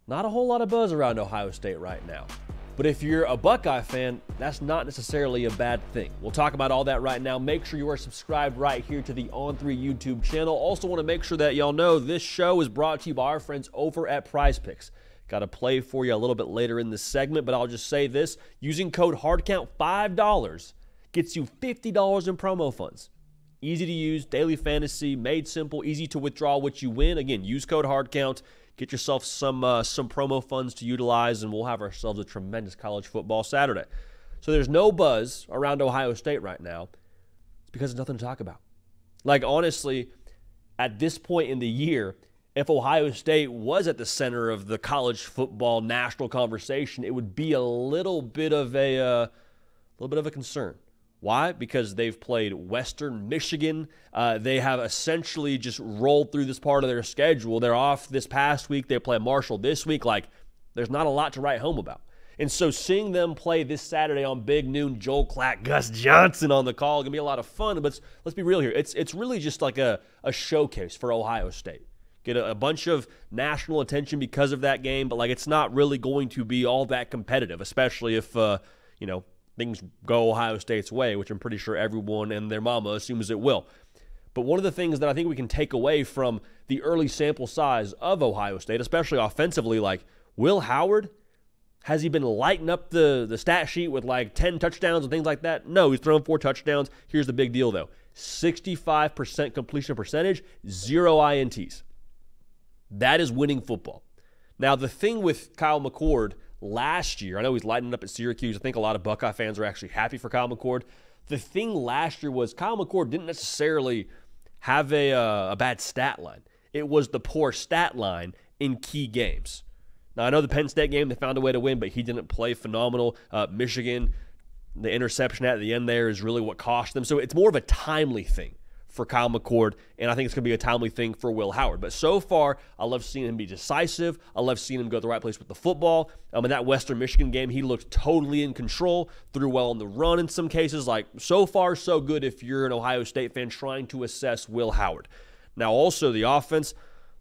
Not a whole lot of buzz around Ohio State right now. But if you're a Buckeye fan, that's not necessarily a bad thing. We'll talk about all that right now. Make sure you are subscribed right here to the On3 YouTube channel. Also want to make sure that y'all know this show is brought to you by our friends over at PrizePicks. Got a play for you a little bit later in this segment, but I'll just say this. Using code HARDCOUNT, $5 gets you $50 in promo funds. Easy to use, daily fantasy, made simple, easy to withdraw what you win. Again, use code HARDCOUNT. Get yourself some promo funds to utilize, and we'll have ourselves a tremendous college football Saturday. So there's no buzz around Ohio State right now. It's because there's nothing to talk about. Like, honestly, at this point in the year, if Ohio State was at the center of the college football national conversation, it would be a little bit of a concern. Why? Because they've played Western Michigan. They have essentially just rolled through this part of their schedule. They're off this past week. They play Marshall this week. Like, there's not a lot to write home about. And so seeing them play this Saturday on Big Noon, Joel Klatt, Gus Johnson on the call, going to be a lot of fun. But let's be real here. It's really just like a showcase for Ohio State. Get a bunch of national attention because of that game, but like it's not really going to be all that competitive, especially if, things go Ohio State's way, which I'm pretty sure everyone and their mama assumes it will. But one of the things that I think we can take away from the early sample size of Ohio State, especially offensively, like Will Howard, has he been lighting up the stat sheet with like 10 touchdowns and things like that? No, he's thrown 4 touchdowns. Here's the big deal, though. 65% completion percentage, 0 INTs. That is winning football. Now, the thing with Kyle McCord last year, I know he's lighting up at Syracuse. I think a lot of Buckeye fans are actually happy for Kyle McCord. The thing last year was Kyle McCord didn't necessarily have a bad stat line. It was the poor stat line in key games. Now, I know the Penn State game, they found a way to win, but he didn't play phenomenal. Michigan, the interception at the end there is really what cost them. So it's more of a timely thing for Kyle McCord, and I think it's going to be a timely thing for Will Howard. But so far, I love seeing him be decisive. I love seeing him go to the right place with the football. In that Western Michigan game, he looked totally in control, threw well on the run in some cases. Like, so far, so good if you're an Ohio State fan trying to assess Will Howard. Now, also, the offense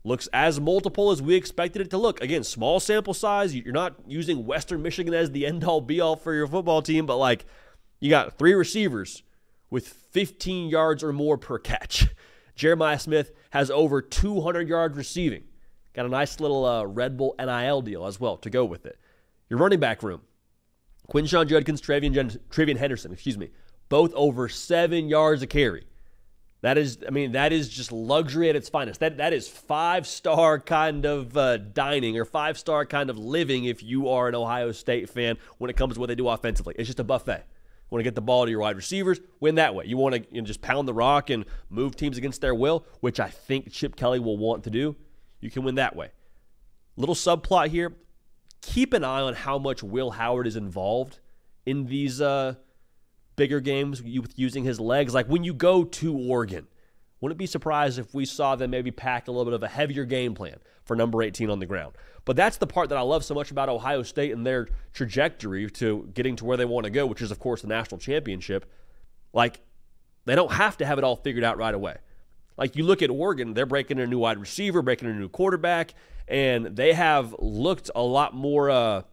looks as multiple as we expected it to look. Again, small sample size. You're not using Western Michigan as the end-all, be-all for your football team, but, like, you got 3 receivers with 15 yards or more per catch. Jeremiah Smith has over 200 yards receiving. Got a nice little Red Bull NIL deal as well to go with it. Your running back room, Quinshon Judkins, Travian Henderson, both over 7 yards a carry. That is just luxury at its finest. That is 5-star kind of dining or 5-star kind of living if you are an Ohio State fan when it comes to what they do offensively. It's just a buffet. You want to get the ball to your wide receivers, win that way. You want to just pound the rock and move teams against their will, which I think Chip Kelly will want to do. You can win that way. Little subplot here. Keep an eye on how much Will Howard is involved in these bigger games with using his legs. Like when you go to Oregon, wouldn't be surprised if we saw them maybe pack a little bit of a heavier game plan for number 18 on the ground. But that's the part that I love so much about Ohio State and their trajectory to getting to where they want to go, which is, of course, the national championship. Like, they don't have to have it all figured out right away. Like, you look at Oregon, they're breaking in a new wide receiver, breaking in a new quarterback, and they have looked a lot more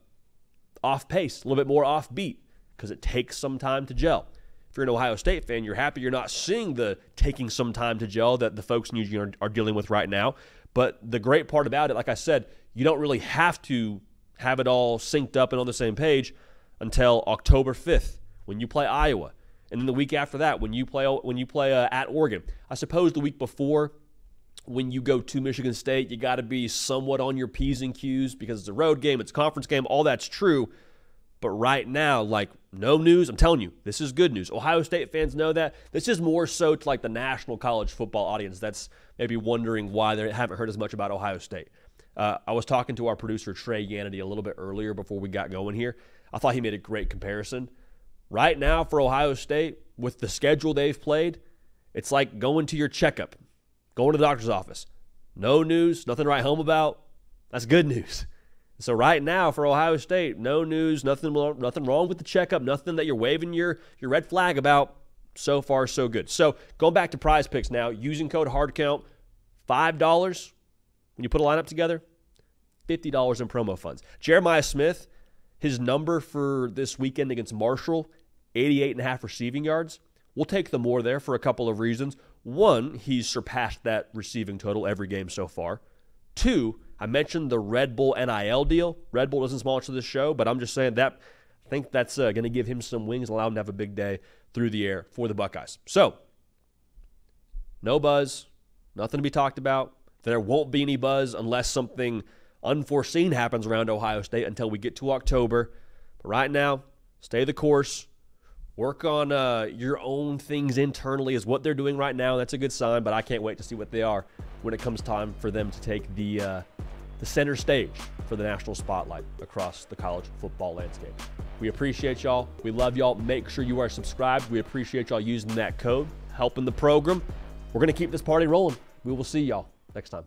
off pace, a little bit more off beat, because it takes some time to gel. If you're an Ohio State fan, you're happy you're not seeing the taking some time to gel that the folks in Eugene are dealing with right now. But the great part about it, like I said, you don't really have to have it all synced up and on the same page until October 5th when you play Iowa. And then the week after that when you play at Oregon. I suppose the week before when you go to Michigan State, you got to be somewhat on your P's and Q's because it's a road game, it's a conference game, all that's true. But right now, like, no news. I'm telling you, this is good news. Ohio State fans know that. This is more so to, like, the national college football audience that's maybe wondering why they haven't heard as much about Ohio State. I was talking to our producer, Trey Yannity, a little bit earlier before we got going here. I thought he made a great comparison. Right now for Ohio State, with the schedule they've played, it's like going to your checkup, going to the doctor's office. No news, nothing to write home about. That's good news. So right now for Ohio State, no news, nothing wrong with the checkup, nothing that you're waving your red flag about. So far, so good. So going back to PrizePicks now, using code HARDCOUNT, $5 when you put a lineup together, $50 in promo funds. Jeremiah Smith, his number for this weekend against Marshall, 88.5 receiving yards. We'll take the more there for a couple of reasons. One, he's surpassed that receiving total every game so far. Two, I mentioned the Red Bull NIL deal. Red Bull doesn't sponsor this show, but I'm just saying that I think that's going to give him some wings, allow him to have a big day through the air for the Buckeyes. So, no buzz, nothing to be talked about. There won't be any buzz unless something unforeseen happens around Ohio State until we get to October. But right now, stay the course. Work on your own things internally is what they're doing right now. That's a good sign, but I can't wait to see what they are when it comes time for them to take the center stage for the national spotlight across the college football landscape. We appreciate y'all. We love y'all. Make sure you are subscribed. We appreciate y'all using that code, helping the program. We're going to keep this party rolling. We will see y'all next time.